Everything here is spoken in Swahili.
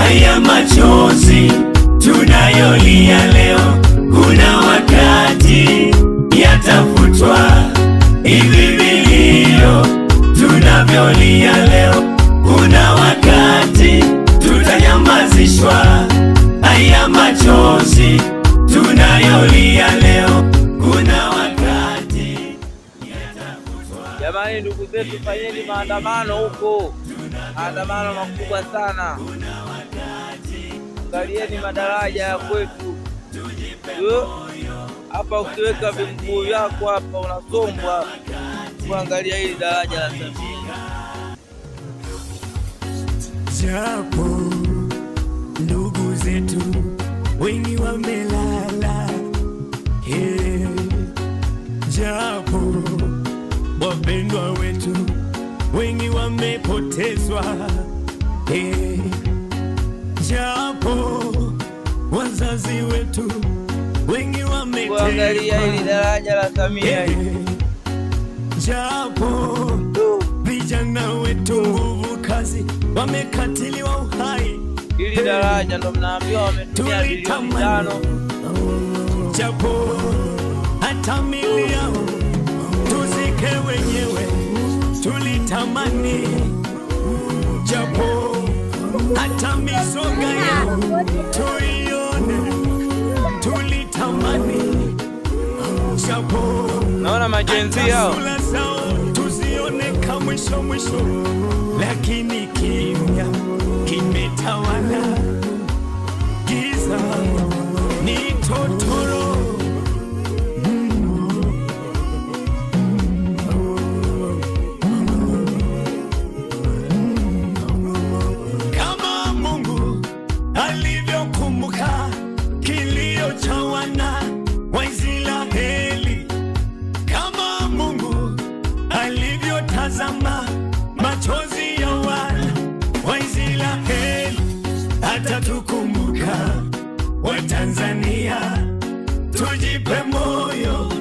haya machozi tunayolia leo, kuna wakati yatafutwa. Hivi vilio tunavyolia leo, kuna wakati tutanyamazishwa. Haya machozi tunayolia leo, kuna wakati yatafutwa. Jamani, ndugu zetu, fanyeni maandamano huko, maandamano makubwa sana. Angalieni madaraja ya kwetu hapa. Ukiweka viguu vyako hapa unasombwa kuangalia hili daraja la Samia. Japo ndugu zetu wengi wamelala, japo wapendwa wetu wengi wamepotezwa, japo wazazi wetu wengi wametekwa, kuangalia hili daraja la Samia, japo vijana wetu nguvu kazi wamekatiliwa uhai. Hili daraja ndo mnaambiwa wametumia bilioni 5. Japo hata mili yao tuzike wenyewe tulitamani, japo hata mizoga yao tuione tulitamani, japo naona majenzi yao tuzione kama mwisho, lakini kimya kimetawala, giza ni totoro. Kama Mungu alivyokumbuka kilio cha wana wa Israeli, kama Mungu alivyotazama machozi ya wana wa Israeli, atatukumbuka. Wa Tanzania tujipe moyo.